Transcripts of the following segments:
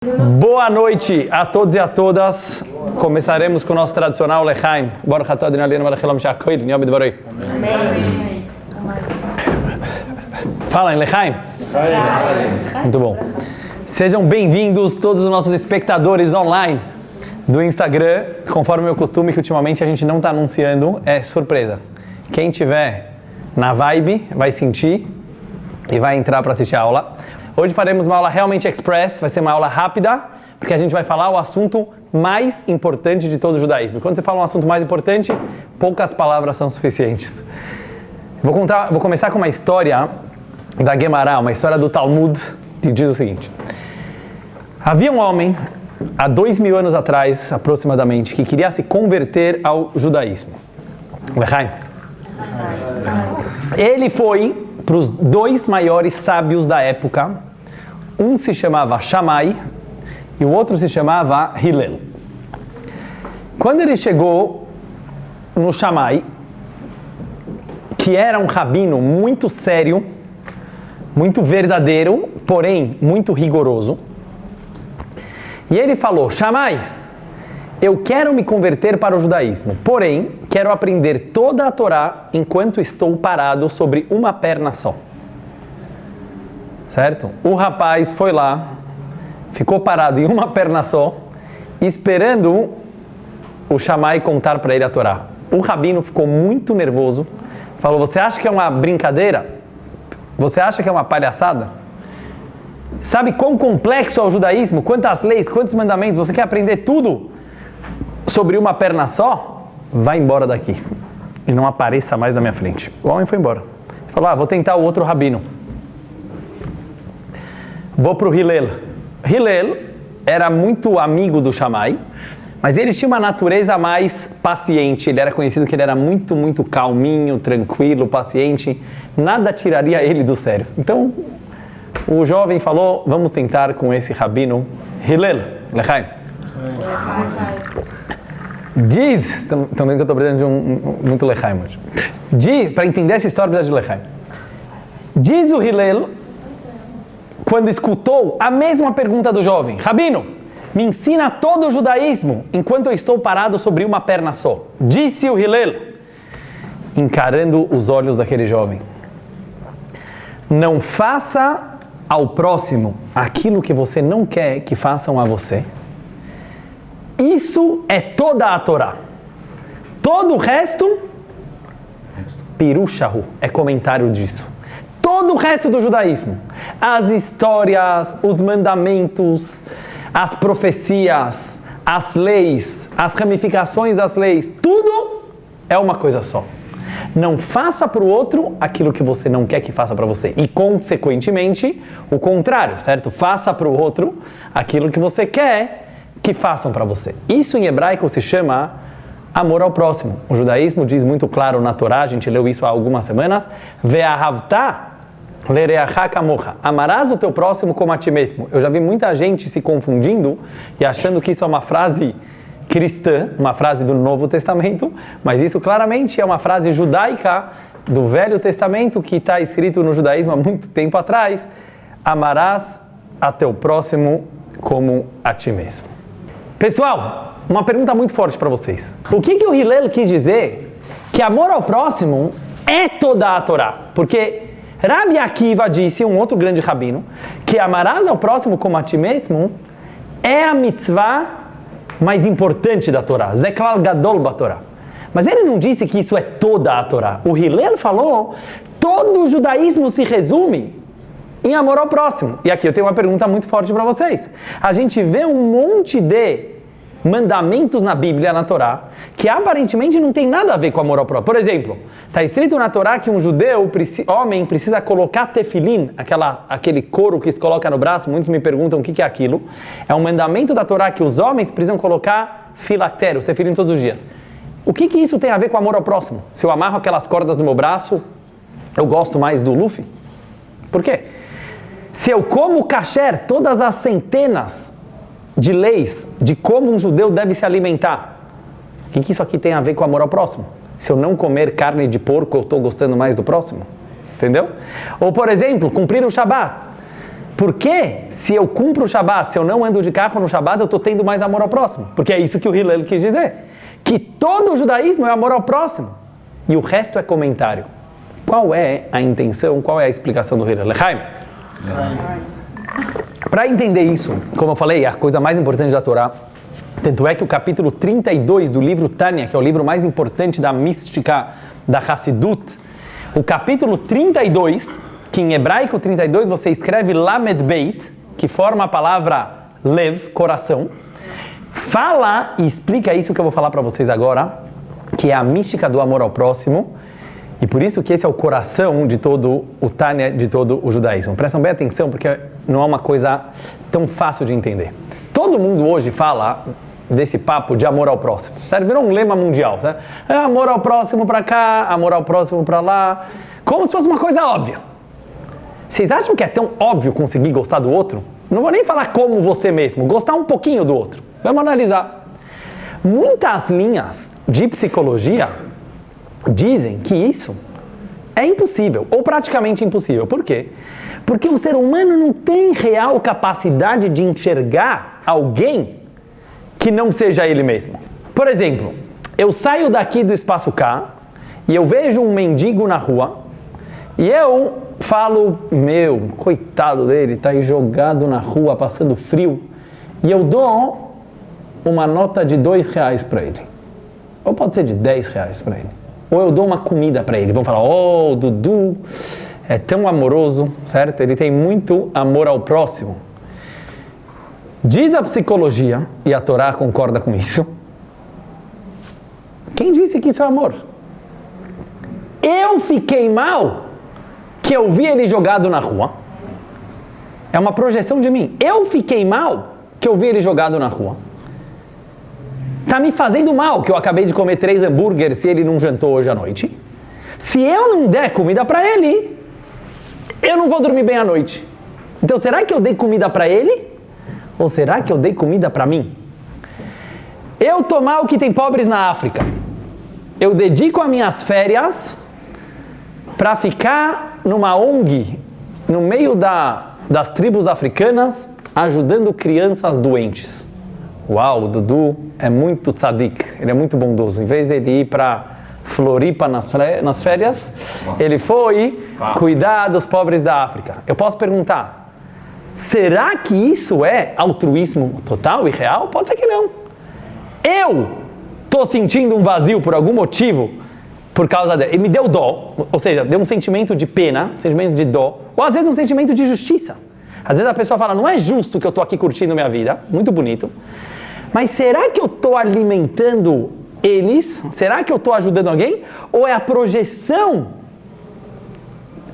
Boa noite a todos e a todas. Começaremos com o nosso tradicional Lechaim. Baruch atah Adonai Eloheinu melech haolam she'achol yom dvorei. Amém. Fala em Lechaim. Muito bom. Sejam bem-vindos todos os nossos espectadores online do Instagram. Conforme o meu costume, que ultimamente a gente não está anunciando, é surpresa. Quem tiver na vibe vai sentir e vai entrar para assistir a aula. Hoje faremos uma aula realmente express, vai ser uma aula rápida, porque a gente vai falar o assunto mais importante de todo o judaísmo. E quando você fala um assunto mais importante, poucas palavras são suficientes. Vou começar com uma história da Gemara, uma história do Talmud, que diz o seguinte. Havia um homem, há 2000 anos atrás, aproximadamente, que queria se converter ao judaísmo. Lechaim. Ele foi para os dois maiores sábios da época. Um se chamava Shammai e o outro se chamava Hillel. Quando ele chegou no Shammai, que era um rabino muito sério, muito verdadeiro, porém muito rigoroso, e ele falou: Shammai, eu quero me converter para o judaísmo, porém quero aprender toda a Torá enquanto estou parado sobre uma perna só. Certo? O rapaz foi lá, ficou parado em uma perna só, esperando o Shammai contar para ele a Torá. O rabino ficou muito nervoso, falou: você acha que é uma brincadeira? Você acha que é uma palhaçada? Sabe quão complexo é o judaísmo? Quantas leis, quantos mandamentos? Você quer aprender tudo sobre uma perna só? Vai embora daqui e não apareça mais na minha frente. O homem foi embora. Falou: vou tentar o outro rabino. Vou para o Hillel. Hillel era muito amigo do Shammai, mas ele tinha uma natureza mais paciente. Ele era conhecido que ele era muito, muito calminho, tranquilo, paciente. Nada tiraria ele do sério. Então, o jovem falou: vamos tentar com esse rabino Hillel. Lechaim. Diz, estão vendo que eu estou precisando de muito Lechaim hoje. Diz, para entender essa história, precisa de Lechaim. Diz o Hillel, quando escutou a mesma pergunta do jovem: Rabino, me ensina todo o judaísmo enquanto eu estou parado sobre uma perna só. Disse o Hillel, encarando os olhos daquele jovem: não faça ao próximo aquilo que você não quer que façam a você. Isso é toda a Torá. Todo o resto, pirushahu, é comentário disso. Todo o resto do judaísmo, as histórias, os mandamentos, as profecias, as leis, as ramificações das leis, tudo é uma coisa só. Não faça para o outro aquilo que você não quer que faça para você. E, consequentemente, o contrário, certo? Faça para o outro aquilo que você quer que façam para você. Isso em hebraico se chama amor ao próximo. O judaísmo diz muito claro na Torá, a gente leu isso há algumas semanas: Ve'ahavta lereacha kamocha. Amarás o teu próximo como a ti mesmo. Eu já vi muita gente se confundindo e achando que isso é uma frase cristã, uma frase do Novo Testamento, mas isso claramente é uma frase judaica do Velho Testamento que está escrito no judaísmo há muito tempo atrás: amarás a teu próximo como a ti mesmo. Pessoal, uma pergunta muito forte para vocês. O que o Hillel quis dizer que amor ao próximo é toda a Torá? Porque Rabi Akiva disse, um outro grande rabino, que amarás ao próximo como a ti mesmo é a mitzvah mais importante da Torá. Zeklal Gadol Batorá. Mas ele não disse que isso é toda a Torá. O Hillel falou: todo o judaísmo se resume em amor ao próximo. E aqui eu tenho uma pergunta muito forte para vocês. A gente vê um monte de mandamentos na Bíblia, na Torá, que aparentemente não tem nada a ver com amor ao próximo. Por exemplo, está escrito na Torá que um judeu, homem, precisa colocar tefilim, aquele couro que se coloca no braço. Muitos me perguntam o que é aquilo. É um mandamento da Torá que os homens precisam colocar filactérios, tefilim todos os dias. O que isso tem a ver com amor ao próximo? Se eu amarro aquelas cordas no meu braço, eu gosto mais do Luffy? Por quê? Se eu como kasher, todas as centenas de leis de como um judeu deve se alimentar, o que isso aqui tem a ver com amor ao próximo? Se eu não comer carne de porco, eu estou gostando mais do próximo? Entendeu? Ou, por exemplo, cumprir o Shabat. Porque se eu cumpro o Shabat, se eu não ando de carro no Shabat, eu estou tendo mais amor ao próximo. Porque é isso que o Hillel quis dizer. Que todo o judaísmo é amor ao próximo. E o resto é comentário. Qual é a intenção, qual é a explicação do Hillel? Lechaim? Para entender isso, como eu falei, a coisa mais importante da Torá, tanto é que o capítulo 32 do livro Tânia, que é o livro mais importante da mística da Hassidut, o capítulo 32, que em hebraico 32 você escreve Lamed Beit, que forma a palavra Lev, coração, fala e explica isso que eu vou falar para vocês agora, que é a mística do amor ao próximo, e por isso que esse é o coração de todo o Tânia, de todo o judaísmo. Prestam bem atenção, porque não é uma coisa tão fácil de entender. Todo mundo hoje fala desse papo de amor ao próximo, certo? Virou um lema mundial, né? É amor ao próximo para cá, amor ao próximo para lá, como se fosse uma coisa óbvia. Vocês acham que é tão óbvio conseguir gostar do outro? Não vou nem falar como você mesmo, gostar um pouquinho do outro. Vamos analisar. Muitas linhas de psicologia dizem que isso é impossível, ou praticamente impossível. Por quê? Porque o ser humano não tem real capacidade de enxergar alguém que não seja ele mesmo. Por exemplo, eu saio daqui do espaço K e eu vejo um mendigo na rua e eu falo, meu, coitado dele, tá aí jogado na rua, passando frio, e eu dou uma nota de R$2 para ele. Ou pode ser de R$10 para ele. Ou eu dou uma comida para ele. Vão falar, oh, Dudu é tão amoroso, certo? Ele tem muito amor ao próximo. Diz a psicologia, e a Torá concorda com isso, quem disse que isso é amor? Eu fiquei mal que eu vi ele jogado na rua. É uma projeção de mim. Eu fiquei mal que eu vi ele jogado na rua. Tá me fazendo mal que eu acabei de comer 3 hambúrgueres se ele não jantou hoje à noite. Se eu não der comida para ele, eu não vou dormir bem à noite. Então será que eu dei comida para ele? Ou será que eu dei comida para mim? Eu tô mal que tem pobres na África. Eu dedico as minhas férias para ficar numa ONG no meio das tribos africanas ajudando crianças doentes. Uau, o Dudu é muito tzadik, ele é muito bondoso. Em vez de ele ir para Floripa nas férias, ele foi cuidar dos pobres da África. Eu posso perguntar, será que isso é altruísmo total e real? Pode ser que não. Eu estou sentindo um vazio por algum motivo, por causa dele. Ele me deu dó, ou seja, deu um sentimento de pena, um sentimento de dó, ou às vezes um sentimento de justiça. Às vezes a pessoa fala, não é justo que eu estou aqui curtindo minha vida, muito bonito, mas será que eu estou alimentando eles? Será que eu estou ajudando alguém? Ou é a projeção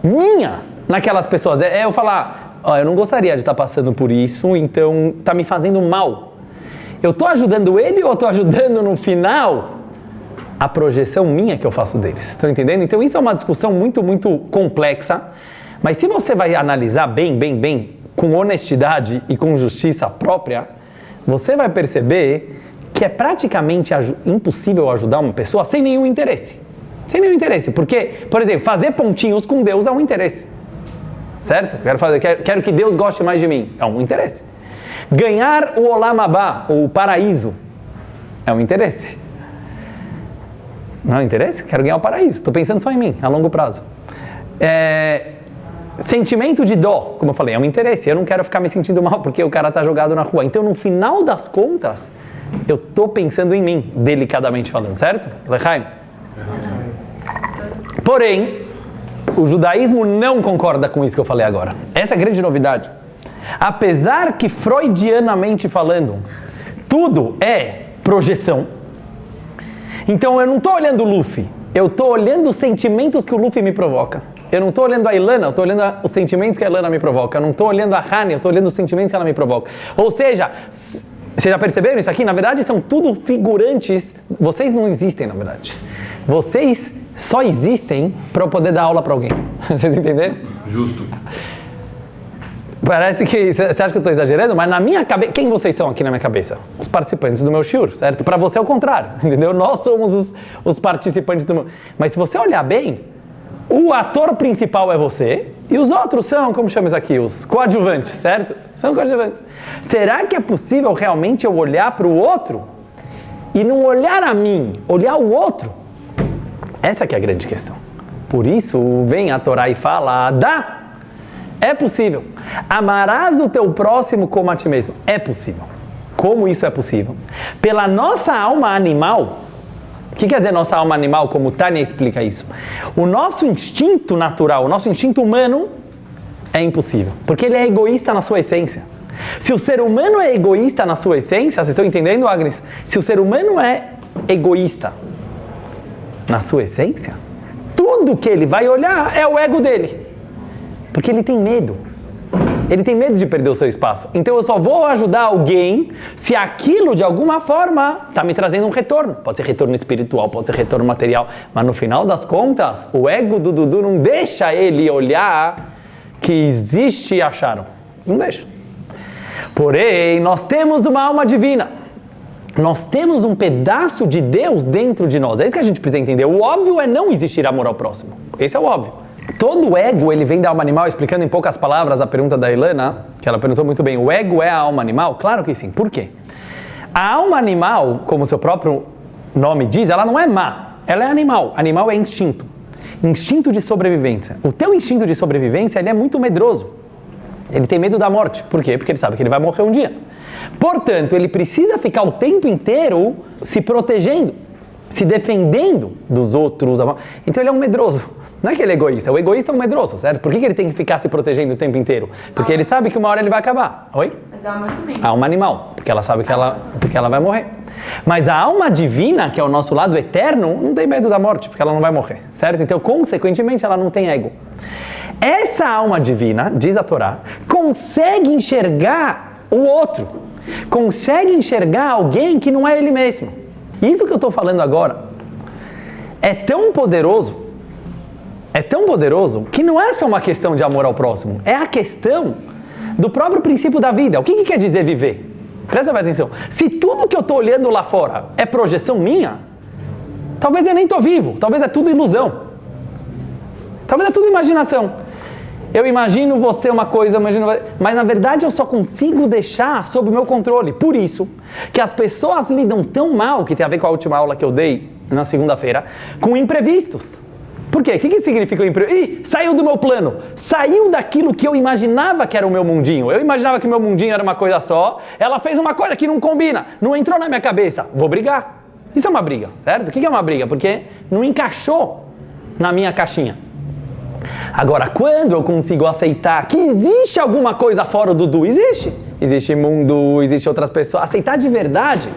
minha naquelas pessoas? É eu falar, eu não gostaria de estar passando por isso, então está me fazendo mal. Eu estou ajudando ele ou estou ajudando no final a projeção minha que eu faço deles? Estão entendendo? Então isso é uma discussão muito, muito complexa, mas se você vai analisar bem, com honestidade e com justiça própria, você vai perceber que é praticamente impossível ajudar uma pessoa sem nenhum interesse. Sem nenhum interesse. Porque, por exemplo, fazer pontinhos com Deus é um interesse. Certo? Quero que Deus goste mais de mim. É um interesse. Ganhar o Olam Abá, o paraíso, é um interesse. Não é um interesse? Quero ganhar o paraíso. Estou pensando só em mim, a longo prazo. Sentimento de dó, como eu falei, é um interesse. Eu não quero ficar me sentindo mal porque o cara está jogado na rua. Então, no final das contas, eu estou pensando em mim, delicadamente falando, certo? Lechaim? Porém, o judaísmo não concorda com isso que eu falei agora. Essa é a grande novidade. Apesar que, freudianamente falando, tudo é projeção. Então, eu não estou olhando o Luffy. Eu estou olhando os sentimentos que o Luffy me provoca. Eu não estou olhando a Ilana, eu estou olhando os sentimentos que a Ilana me provoca. Eu não estou olhando a Hani, eu estou olhando os sentimentos que ela me provoca. Ou seja, vocês já perceberam isso aqui? Na verdade, são tudo figurantes. Vocês não existem, na verdade. Vocês só existem para eu poder dar aula para alguém. Vocês entenderam? Justo. Parece que você acha que eu estou exagerando, mas na minha cabeça, quem vocês são aqui na minha cabeça? Os participantes do meu shiur, certo? Para você é o contrário, entendeu? Nós somos os participantes do meu... Mas se você olhar bem, o ator principal é você e os outros são, como chamamos aqui, os coadjuvantes, certo? São coadjuvantes. Será que é possível realmente eu olhar para o outro e não olhar a mim, olhar o outro? Essa que é a grande questão. Por isso vem a Torá e fala, é possível. Amarás o teu próximo como a ti mesmo. É possível. Como isso é possível? Pela nossa alma animal. O que quer dizer nossa alma animal, como Tânia explica isso? O nosso instinto natural, o nosso instinto humano é impossível, porque ele é egoísta na sua essência. Se o ser humano é egoísta na sua essência, vocês estão entendendo, Agnes? Se o ser humano é egoísta na sua essência, tudo que ele vai olhar é o ego dele, porque ele tem medo. Ele tem medo de perder o seu espaço. Então eu só vou ajudar alguém se aquilo de alguma forma está me trazendo um retorno. Pode ser retorno espiritual, pode ser retorno material. Mas no final das contas, o ego do Dudu não deixa ele olhar que existe e acharam. Não deixa. Porém, nós temos uma alma divina. Nós temos um pedaço de Deus dentro de nós. É isso que a gente precisa entender. O óbvio é não existir amor ao próximo. Esse é o óbvio. Todo ego, ele vem da alma animal, explicando em poucas palavras a pergunta da Ilana, que ela perguntou muito bem, o ego é a alma animal? Claro que sim. Por quê? A alma animal, como seu próprio nome diz, ela não é má, ela é animal. Animal é instinto. Instinto de sobrevivência. O teu instinto de sobrevivência, ele é muito medroso. Ele tem medo da morte. Por quê? Porque ele sabe que ele vai morrer um dia. Portanto, ele precisa ficar o tempo inteiro se protegendo, se defendendo dos outros. Então ele é um medroso. Não é que ele é egoísta, o egoísta é um medroso, certo? Por que ele tem que ficar se protegendo o tempo inteiro? Porque ele sabe que uma hora ele vai acabar. Oi? Mas a alma também. A alma animal, porque ela sabe que ela vai morrer. Mas a alma divina, que é o nosso lado eterno, não tem medo da morte, porque ela não vai morrer, certo? Então, consequentemente, ela não tem ego. Essa alma divina, diz a Torá, consegue enxergar o outro, consegue enxergar alguém que não é ele mesmo. Isso que eu estou falando agora é tão poderoso que não é só uma questão de amor ao próximo, é a questão do próprio princípio da vida. O que quer dizer viver? Presta atenção. Se tudo que eu estou olhando lá fora é projeção minha, talvez eu nem estou vivo, talvez é tudo ilusão, talvez é tudo imaginação. Eu imagino você uma coisa, mas na verdade eu só consigo deixar sob o meu controle. Por isso que as pessoas lidam tão mal, que tem a ver com a última aula que eu dei na segunda-feira, com imprevistos. Por quê? O que significa o imprevisto? Saiu do meu plano, saiu daquilo que eu imaginava que era o meu mundinho. Eu imaginava que meu mundinho era uma coisa só, ela fez uma coisa que não combina, não entrou na minha cabeça, vou brigar. Isso é uma briga, certo? O que é uma briga? Porque não encaixou na minha caixinha. Agora, quando eu consigo aceitar que existe alguma coisa fora do Dudu, existe mundo, existe outras pessoas, aceitar de verdade.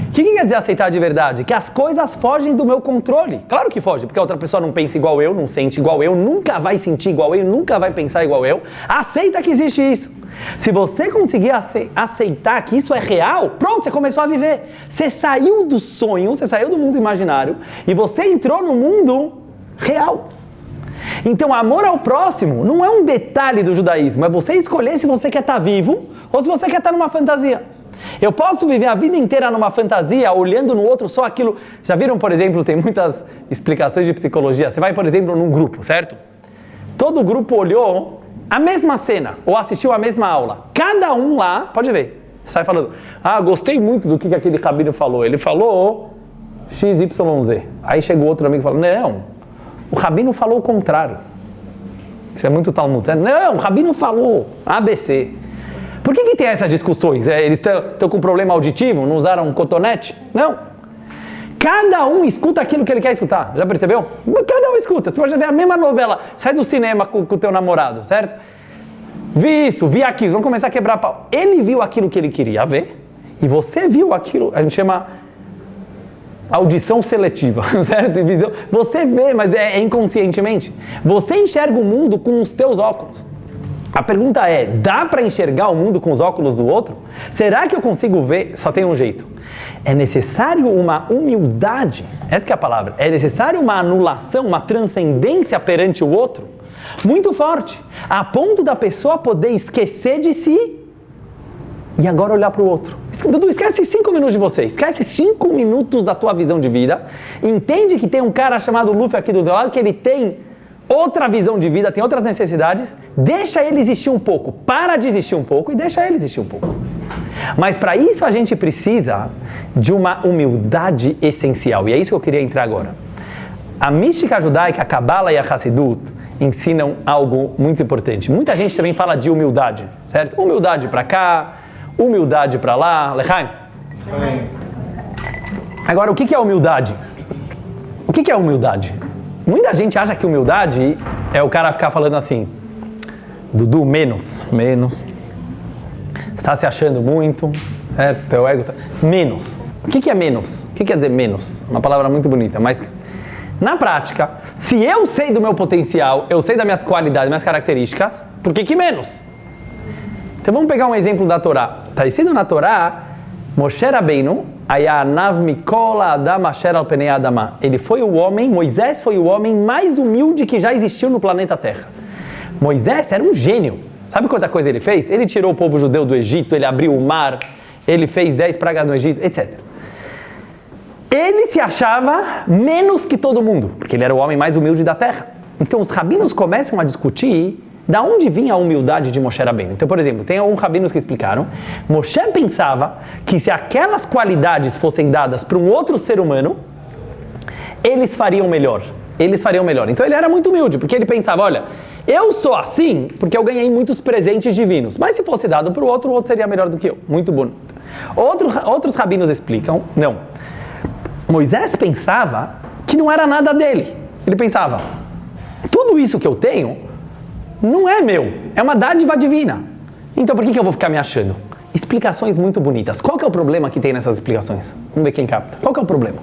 O que quer dizer aceitar de verdade? Que as coisas fogem do meu controle. Claro que foge, porque a outra pessoa não pensa igual eu, não sente igual eu, nunca vai sentir igual eu, nunca vai pensar igual eu. Aceita que existe isso. Se você conseguir aceitar que isso é real, pronto, você começou a viver. Você saiu do sonho, você saiu do mundo imaginário e você entrou no mundo real. Então, amor ao próximo não é um detalhe do judaísmo, é você escolher se você quer estar vivo ou se você quer estar numa fantasia. Eu posso viver a vida inteira numa fantasia, olhando no outro só aquilo. Já viram, por exemplo, tem muitas explicações de psicologia. Você vai, por exemplo, num grupo, certo? Todo grupo olhou a mesma cena ou assistiu a mesma aula. Cada um lá, pode ver, sai falando, gostei muito do que aquele rabino falou. Ele falou XYZ. Aí chega o outro amigo e fala, não, o rabino falou o contrário. Isso é muito Talmud. Não, o rabino falou ABC. Por que tem essas discussões? Eles estão com problema auditivo? Não usaram um cotonete? Não. Cada um escuta aquilo que ele quer escutar. Já percebeu? Cada um escuta. Você pode ver a mesma novela. Sai do cinema com o teu namorado, certo? Vi isso, vi aquilo. Vamos começar a quebrar pau. Ele viu aquilo que ele queria ver e você viu aquilo. A gente chama audição seletiva, certo? Você vê, mas é inconscientemente. Você enxerga o mundo com os teus óculos. A pergunta é, dá para enxergar o mundo com os óculos do outro? Será que eu consigo ver? Só tem um jeito. É necessário uma humildade, essa que é a palavra, é necessário uma anulação, uma transcendência perante o outro, muito forte, a ponto da pessoa poder esquecer de si e agora olhar para o outro. Dudu, esquece 5 minutos de você, esquece 5 minutos da tua visão de vida, entende que tem um cara chamado Luffy aqui do teu lado, que ele tem outra visão de vida, tem outras necessidades, deixa ele existir um pouco, para de existir um pouco e deixa ele existir um pouco. Mas para isso a gente precisa de uma humildade essencial, e é isso que eu queria entrar agora. A mística judaica, a Kabbalah e a Hassidut ensinam algo muito importante. Muita gente também fala de humildade, certo? Humildade para cá, humildade para lá. Lechaim? Agora, o que é humildade? O que é humildade? Muita gente acha que humildade é o cara ficar falando assim, Dudu, menos. Está se achando muito, certo? Teu ego tá... Menos. O que é menos? O que quer dizer menos? Uma palavra muito bonita, mas na prática, se eu sei do meu potencial, eu sei das minhas qualidades, minhas características, por que menos? Então vamos pegar um exemplo da Torá. Está escrito na Torá, Moshe Rabbeinu, Ayanav Mikol Adam Asher Al Penei Adama. Ele foi o homem, Moisés foi o homem mais humilde que já existiu no planeta Terra. Moisés era um gênio. Sabe quanta coisa ele fez? Ele tirou o povo judeu do Egito, ele abriu o mar, ele fez 10 pragas no Egito, etc. Ele se achava menos que todo mundo, porque ele era o homem mais humilde da Terra. Então os rabinos começam a discutir da onde vinha a humildade de Moshe Rabbeinu. Então, por exemplo, tem alguns rabinos que explicaram, Moshe pensava que se aquelas qualidades fossem dadas para um outro ser humano, eles fariam melhor. Então ele era muito humilde, porque ele pensava, olha, eu sou assim porque eu ganhei muitos presentes divinos, mas se fosse dado para o outro seria melhor do que eu. Muito bonito. Outros rabinos explicam, não. Moisés pensava que não era nada dele. Ele pensava, tudo isso que eu tenho não é meu, é uma dádiva divina. Então por que eu vou ficar me achando? Explicações muito bonitas. Qual que é o problema que tem nessas explicações? Vamos ver quem capta. Qual que é o problema?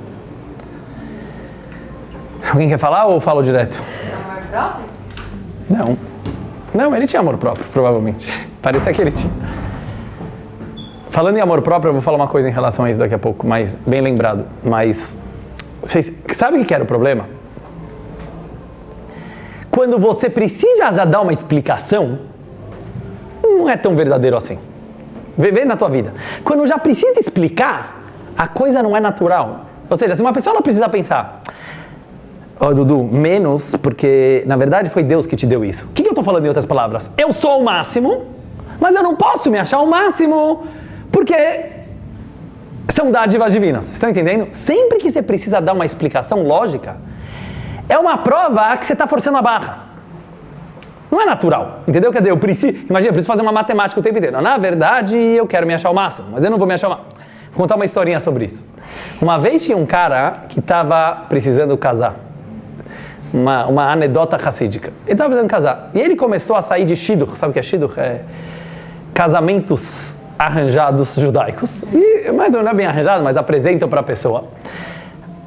Alguém quer falar ou falo direto? Amor próprio? Não, ele tinha amor próprio, provavelmente. Parecia que ele tinha. Falando em amor próprio, eu vou falar uma coisa em relação a isso daqui a pouco, mas bem lembrado. Mas, vocês sabem o que era o problema? Quando você precisa já dar uma explicação, não é tão verdadeiro assim. Vê na tua vida. Quando já precisa explicar, a coisa não é natural. Ou seja, se uma pessoa não precisa pensar, Dudu, menos, porque na verdade foi Deus que te deu isso. O que eu estou falando em outras palavras? Eu sou o máximo, mas eu não posso me achar o máximo, porque são dádivas divinas. Vocês estão entendendo? Sempre que você precisa dar uma explicação lógica, é uma prova que você está forçando a barra. Não é natural, entendeu? Quer dizer, eu preciso fazer uma matemática o tempo inteiro. Na verdade, eu quero me achar o máximo, mas eu não vou me achar o máximo. Vou contar uma historinha sobre isso. Uma vez tinha um cara que estava precisando casar. Uma anedota hassídica. Ele estava precisando casar. E ele começou a sair de shidduch. Sabe o que é shidduch? É casamentos arranjados judaicos. Mas não é bem arranjado, mas apresentam para a pessoa.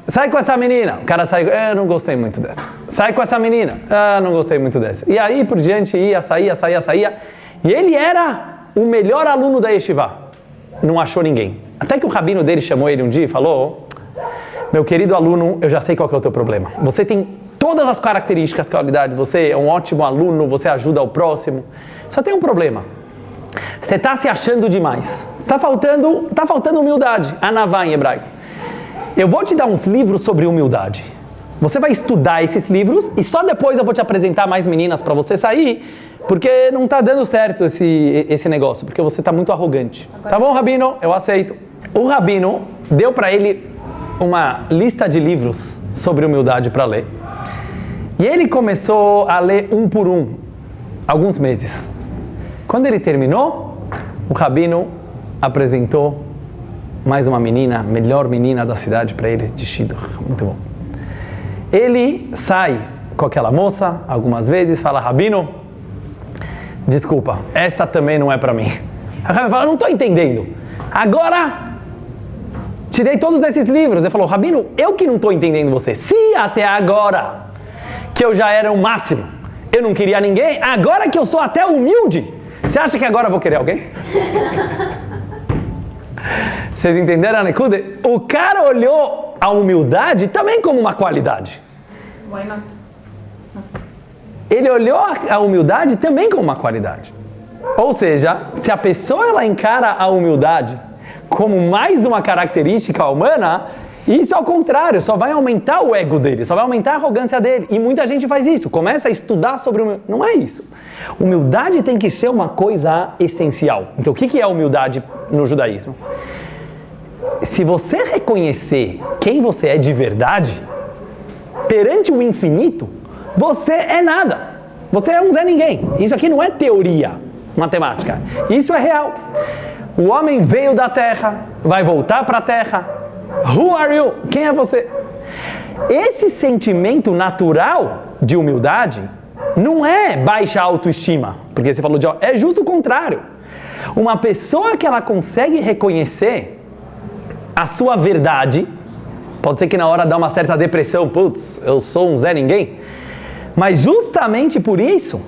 Sai com essa menina. O cara sai, não gostei muito dessa. Sai com essa menina. Não gostei muito dessa. E aí, por diante, saía. E ele era o melhor aluno da yeshiva. Não achou ninguém. Até que o rabino dele chamou ele um dia e falou, meu querido aluno, eu já sei qual que é o teu problema. Você tem todas as características, qualidades. Você é um ótimo aluno, você ajuda o próximo. Só tem um problema. Você está se achando demais. Tá faltando humildade. Anavá em hebraico. Eu vou te dar uns livros sobre humildade. Você vai estudar esses livros e só depois eu vou te apresentar mais meninas para você sair, porque não está dando certo esse negócio, porque você está muito arrogante. Agora, tá bom, Rabino? Eu aceito. O Rabino deu para ele uma lista de livros sobre humildade para ler. E ele começou a ler um por um, alguns meses. Quando ele terminou, o Rabino apresentou mais uma menina, melhor menina da cidade para ele, de shidduch. Muito bom. Ele sai com aquela moça, algumas vezes, fala, Rabino, desculpa, essa também não é para mim. A Rabino fala, não estou entendendo. Agora, te dei todos esses livros. Ele falou, Rabino, eu que não estou entendendo você. Se até agora, que eu já era o máximo, eu não queria ninguém, agora que eu sou até humilde, você acha que agora eu vou querer alguém? Vocês entenderam a Nekuda? O cara olhou a humildade também como uma qualidade. Why not? Ele olhou a humildade também como uma qualidade. Ou seja, se a pessoa ela encara a humildade como mais uma característica humana, Isso ao contrário, só vai aumentar o ego dele, só vai aumentar a arrogância dele. E muita gente faz isso, começa a estudar sobre humildade. Não é isso. Humildade tem que ser uma coisa essencial. Então o que é humildade no judaísmo? Se você reconhecer quem você é de verdade, perante o infinito, você é nada. Você é um Zé Ninguém. Isso aqui não é teoria matemática. Isso é real. O homem veio da terra, vai voltar para a terra. Who are you? Quem é você? Esse sentimento natural de humildade não é baixa autoestima, porque você falou de... É justo o contrário. Uma pessoa que ela consegue reconhecer a sua verdade, pode ser que na hora dá uma certa depressão, putz, eu sou um Zé Ninguém, mas justamente por isso,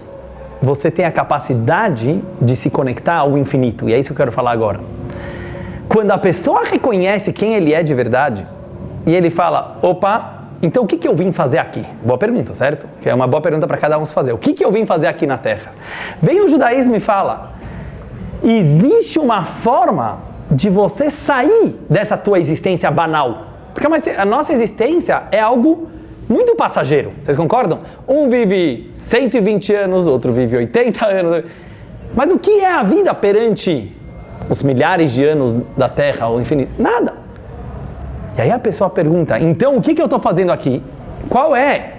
você tem a capacidade de se conectar ao infinito, e é isso que eu quero falar agora. Quando a pessoa reconhece quem ele é de verdade, e ele fala, opa, então o que eu vim fazer aqui? Boa pergunta, certo? Que é uma boa pergunta para cada um se fazer. O que eu vim fazer aqui na Terra? Vem o judaísmo e fala, existe uma forma de você sair dessa tua existência banal. Porque a nossa existência é algo muito passageiro. Vocês concordam? Um vive 120 anos, outro vive 80 anos. Mas o que é a vida perante os milhares de anos da Terra, ou infinito? Nada. E aí a pessoa pergunta, então o que eu estou fazendo aqui? Qual é?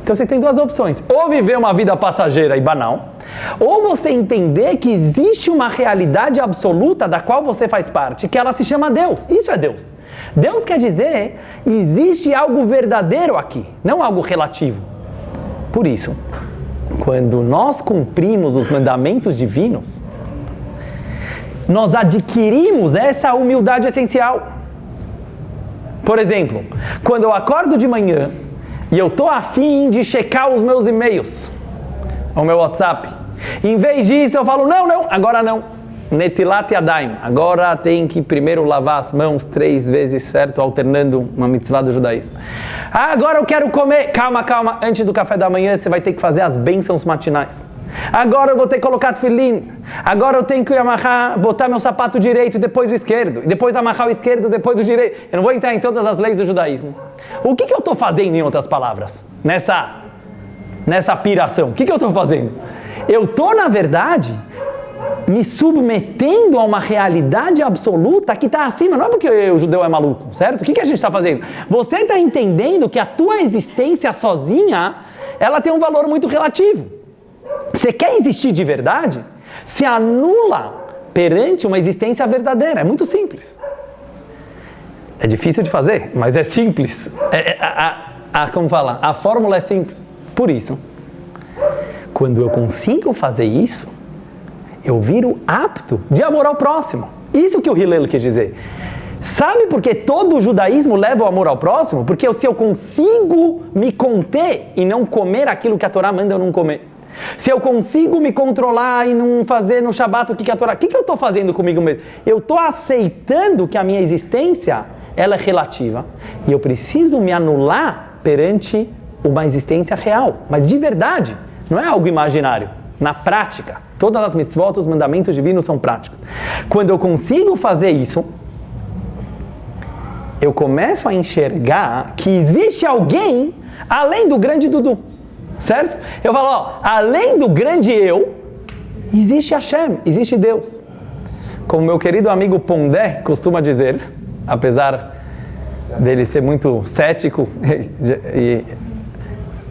Então você tem duas opções. Ou viver uma vida passageira e banal, ou você entender que existe uma realidade absoluta da qual você faz parte, que ela se chama Deus. Isso é Deus. Deus quer dizer, existe algo verdadeiro aqui, não algo relativo. Por isso, quando nós cumprimos os mandamentos divinos, nós adquirimos essa humildade essencial. Por exemplo, quando eu acordo de manhã e eu estou a fim de checar os meus e-mails, o meu WhatsApp, em vez disso eu falo, não, agora não. Netilat Yadayim, agora tem que primeiro lavar as mãos 3 vezes, certo? Alternando uma mitzvah do judaísmo. Agora eu quero comer. Calma, antes do café da manhã você vai ter que fazer as bênçãos matinais. Agora eu vou ter que colocar tefilim. Agora eu tenho que amarrar, botar meu sapato direito e depois o esquerdo. E depois amarrar o esquerdo, depois o direito. Eu não vou entrar em todas as leis do judaísmo. O que eu estou fazendo, em outras palavras? Nessa piração. O que eu estou fazendo? Eu estou, na verdade, me submetendo a uma realidade absoluta que está acima. Não é porque o judeu é maluco, certo? O que a gente está fazendo? Você está entendendo que a tua existência sozinha, ela tem um valor muito relativo. Você quer existir de verdade? Se anula perante uma existência verdadeira. É muito simples. É difícil de fazer, mas é simples. Como fala? A fórmula é simples. Por isso, quando eu consigo fazer isso, eu viro apto de amor ao próximo. Isso que o Hillel quer dizer. Sabe por que todo o judaísmo leva o amor ao próximo? Porque se eu consigo me conter e não comer aquilo que a Torá manda eu não comer, se eu consigo me controlar e não fazer no Shabat o que a Torá... O que eu estou fazendo comigo mesmo? Eu estou aceitando que a minha existência ela é relativa. E eu preciso me anular perante uma existência real. Mas de verdade, não é algo imaginário. Na prática, todas as mitzvot, os mandamentos divinos são práticos. Quando eu consigo fazer isso, eu começo a enxergar que existe alguém além do grande Dudu. Certo? Eu falo, além do grande eu, existe Hashem, existe Deus. Como meu querido amigo Pondé costuma dizer, apesar dele ser muito cético, e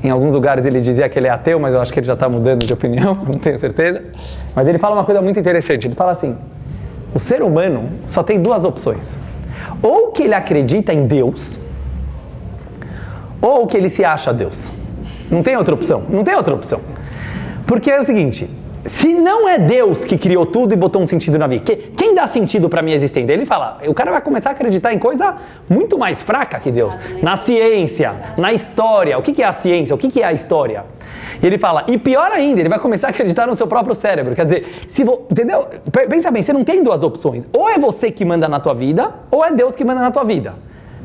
em alguns lugares ele dizia que ele é ateu, mas eu acho que ele já está mudando de opinião, não tenho certeza. Mas ele fala uma coisa muito interessante, ele fala assim, o ser humano só tem 2 opções. Ou que ele acredita em Deus, ou que ele se acha Deus. Não tem outra opção, Porque é o seguinte, se não é Deus que criou tudo e botou um sentido na vida, quem dá sentido para a minha existência? Ele fala, o cara vai começar a acreditar em coisa muito mais fraca que Deus. Na ciência, na história. O que é a ciência? O que é a história? E ele fala, e pior ainda, ele vai começar a acreditar no seu próprio cérebro. Quer dizer, entendeu? Pensa bem, você não tem 2 opções. Ou é você que manda na tua vida, ou é Deus que manda na tua vida.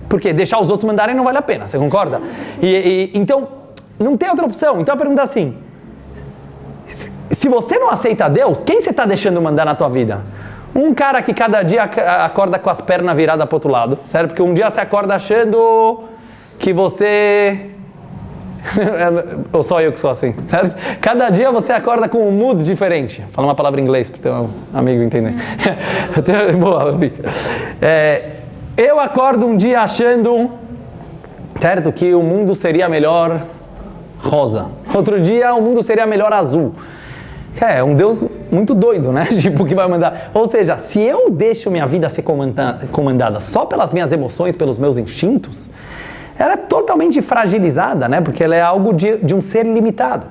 Porque deixar os outros mandarem não vale a pena, você concorda? Então, não tem outra opção. Então a pergunta é assim, se você não aceita Deus, quem você está deixando mandar na tua vida? Um cara que cada dia acorda com as pernas viradas para o outro lado, certo? Porque um dia você acorda achando que você... Ou só eu que sou assim, certo? Cada dia você acorda com um mood diferente. Fala uma palavra em inglês para o teu amigo entender. Boa, eu acordo um dia achando, certo, que o mundo seria melhor rosa. Outro dia o mundo seria melhor azul. É um Deus muito doido, né? Tipo, que vai mandar. Ou seja, se eu deixo minha vida ser comandada só pelas minhas emoções, pelos meus instintos, ela é totalmente fragilizada, né? Porque ela é algo de um ser limitado.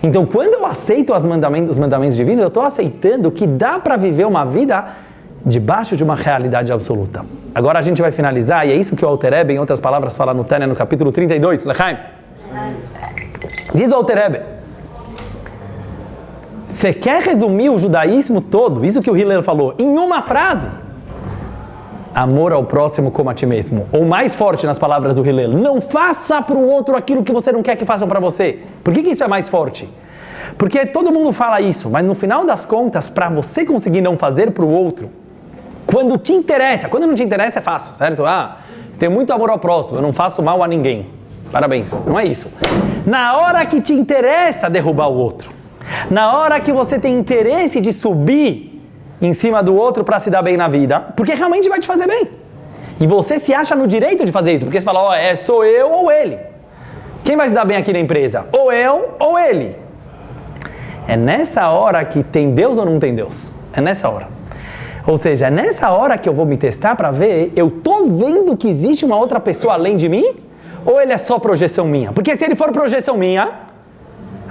Então, quando eu aceito os mandamentos divinos, eu estou aceitando que dá para viver uma vida debaixo de uma realidade absoluta. Agora a gente vai finalizar, e é isso que o Alter Rebbe, em outras palavras, fala no Tânia, no capítulo 32, Lechaim. Diz o Alter Rebbe, você quer resumir o judaísmo todo, isso que o Hillel falou, em uma frase? Amor ao próximo como a ti mesmo. Ou mais forte nas palavras do Hillel, não faça para o outro aquilo que você não quer que façam para você. Por que isso é mais forte? Porque todo mundo fala isso, mas no final das contas, para você conseguir não fazer para o outro, quando te interessa, quando não te interessa é fácil, certo? Tenho muito amor ao próximo, eu não faço mal a ninguém. Parabéns, não é isso. Na hora que te interessa derrubar o outro, na hora que você tem interesse de subir em cima do outro para se dar bem na vida, porque realmente vai te fazer bem. E você se acha no direito de fazer isso, porque você fala, sou eu ou ele. Quem vai se dar bem aqui na empresa? Ou eu ou ele. É nessa hora que tem Deus ou não tem Deus. É nessa hora. Ou seja, é nessa hora que eu vou me testar para ver, eu tô vendo que existe uma outra pessoa além de mim? Ou ele é só projeção minha? Porque se ele for projeção minha,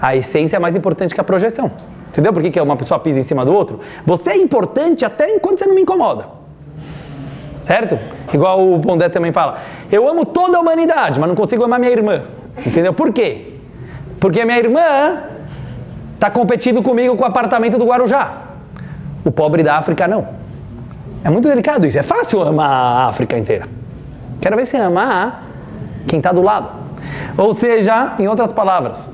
a essência é mais importante que a projeção. Entendeu por que uma pessoa pisa em cima do outro? Você é importante até enquanto você não me incomoda. Certo? Igual o Pondé também fala. Eu amo toda a humanidade, mas não consigo amar minha irmã. Entendeu? Por quê? Porque minha irmã está competindo comigo com o apartamento do Guarujá. O pobre da África não. É muito delicado isso. É fácil amar a África inteira. Quero ver se amar quem está do lado. Ou seja, em outras palavras,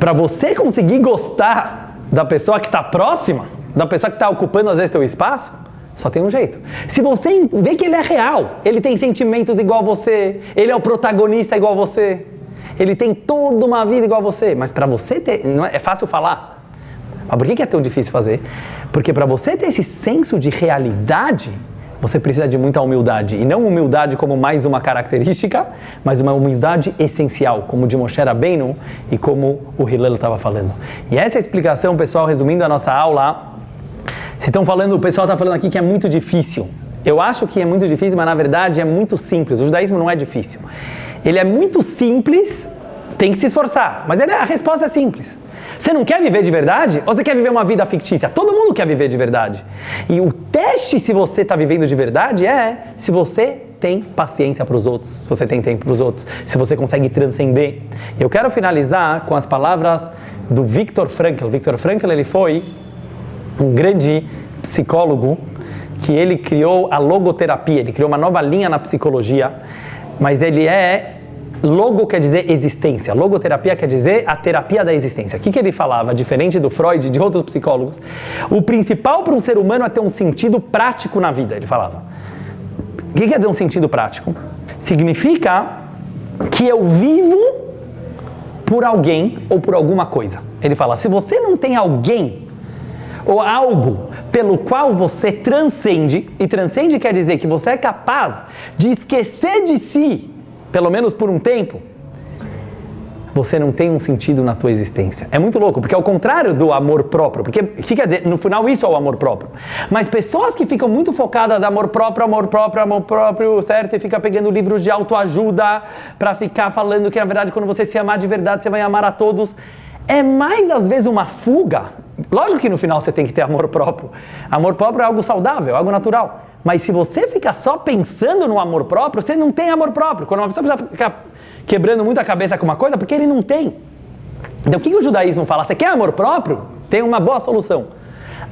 para você conseguir gostar da pessoa que está próxima, da pessoa que está ocupando às vezes teu espaço, só tem um jeito. Se você vê que ele é real, ele tem sentimentos igual a você, ele é o protagonista igual a você, ele tem toda uma vida igual a você, mas para você ter, não é fácil falar. Mas por que é tão difícil fazer? Porque para você ter esse senso de realidade, você precisa de muita humildade. E não humildade como mais uma característica, mas uma humildade essencial, como de Moshe Rabbeinu e como o Hillel estava falando. E essa é a explicação, pessoal, resumindo a nossa aula. Se estão falando, o pessoal está falando aqui que é muito difícil. Eu acho que é muito difícil, mas na verdade é muito simples. O judaísmo não é difícil. Ele é muito simples, tem que se esforçar. Mas a resposta é simples. Você não quer viver de verdade? Ou você quer viver uma vida fictícia? Todo mundo quer viver de verdade. E o teste se você está vivendo de verdade é se você tem paciência para os outros, se você tem tempo para os outros, se você consegue transcender. Eu quero finalizar com as palavras do Viktor Frankl. Viktor Frankl, ele foi um grande psicólogo que ele criou a logoterapia, ele criou uma nova linha na psicologia, mas ele logo quer dizer existência, logoterapia quer dizer a terapia da existência. O que ele falava, diferente do Freud e de outros psicólogos? O principal para um ser humano é ter um sentido prático na vida, ele falava. O que quer dizer um sentido prático? Significa que eu vivo por alguém ou por alguma coisa. Ele fala, se você não tem alguém ou algo pelo qual você transcende, e transcende quer dizer que você é capaz de esquecer de si, pelo menos por um tempo, você não tem um sentido na tua existência. É muito louco, porque é o contrário do amor próprio, porque quer dizer, no final isso é o amor próprio. Mas pessoas que ficam muito focadas amor próprio, certo? E fica pegando livros de autoajuda para ficar falando que na verdade quando você se amar de verdade você vai amar a todos. É mais às vezes uma fuga. Lógico que no final você tem que ter amor próprio. Amor próprio é algo saudável, algo natural. Mas se você fica só pensando no amor próprio, você não tem amor próprio. Quando uma pessoa precisa ficar quebrando muito a cabeça com uma coisa, porque ele não tem. Então o que o judaísmo fala? Você quer amor próprio? Tem uma boa solução.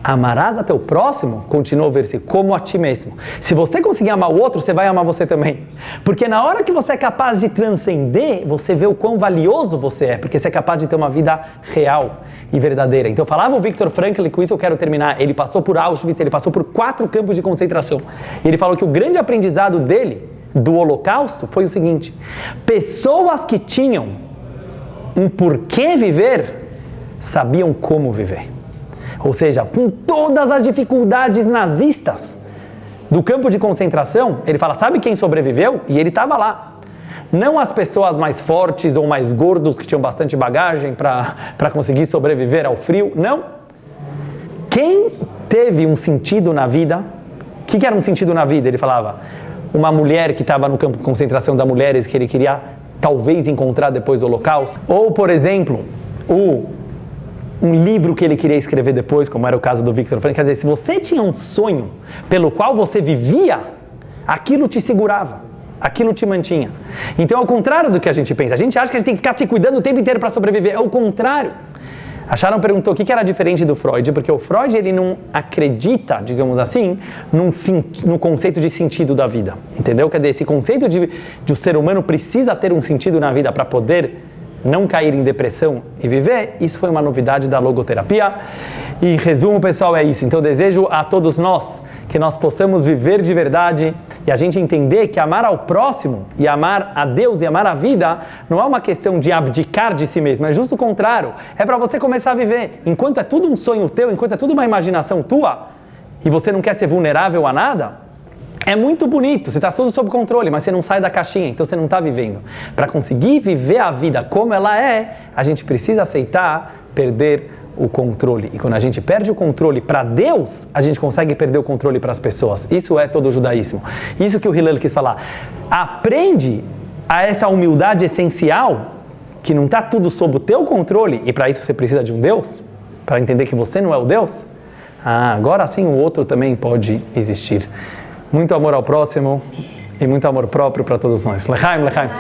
Amarás a teu próximo, continua o versículo, como a ti mesmo. Se você conseguir amar o outro, você vai amar você também. Porque na hora que você é capaz de transcender, você vê o quão valioso você é, porque você é capaz de ter uma vida real e verdadeira. Então falava o Viktor Frankl, e com isso eu quero terminar, ele passou por Auschwitz, ele passou por 4 campos de concentração. Ele falou que o grande aprendizado dele, do Holocausto, foi o seguinte: pessoas que tinham um porquê viver, sabiam como viver. Ou seja, com todas as dificuldades nazistas do campo de concentração, ele fala, sabe quem sobreviveu? E ele estava lá. Não as pessoas mais fortes ou mais gordos que tinham bastante bagagem para conseguir sobreviver ao frio, não. Quem teve um sentido na vida, o que era um sentido na vida? Ele falava, uma mulher que estava no campo de concentração das mulheres que ele queria talvez encontrar depois do Holocausto. Ou, por exemplo, um livro que ele queria escrever depois, como era o caso do Viktor Frankl. Quer dizer, se você tinha um sonho pelo qual você vivia, aquilo te segurava, aquilo te mantinha. Então, ao contrário do que a gente pensa, a gente acha que a gente tem que ficar se cuidando o tempo inteiro para sobreviver. É o contrário. A Sharon perguntou o que era diferente do Freud, porque o Freud ele não acredita, digamos assim, no conceito de sentido da vida. Entendeu? Quer dizer, esse conceito de o ser humano precisa ter um sentido na vida para poder não cair em depressão e viver, isso foi uma novidade da logoterapia. E em resumo, pessoal, é isso. Então eu desejo a todos nós que nós possamos viver de verdade e a gente entender que amar ao próximo e amar a Deus e amar a vida não é uma questão de abdicar de si mesmo, é justo o contrário. É para você começar a viver. Enquanto é tudo um sonho teu, enquanto é tudo uma imaginação tua e você não quer ser vulnerável a nada, é muito bonito, você está tudo sob controle, mas você não sai da caixinha, então você não está vivendo. Para conseguir viver a vida como ela é, a gente precisa aceitar perder o controle. E quando a gente perde o controle para Deus, a gente consegue perder o controle para as pessoas. Isso é todo o judaísmo. Isso que o Hillel quis falar. Aprende a essa humildade essencial, que não está tudo sob o teu controle, e para isso você precisa de um Deus, para entender que você não é o Deus. Agora sim o outro também pode existir. Muito amor ao próximo e muito amor próprio para todos nós. L'chaim, l'chaim.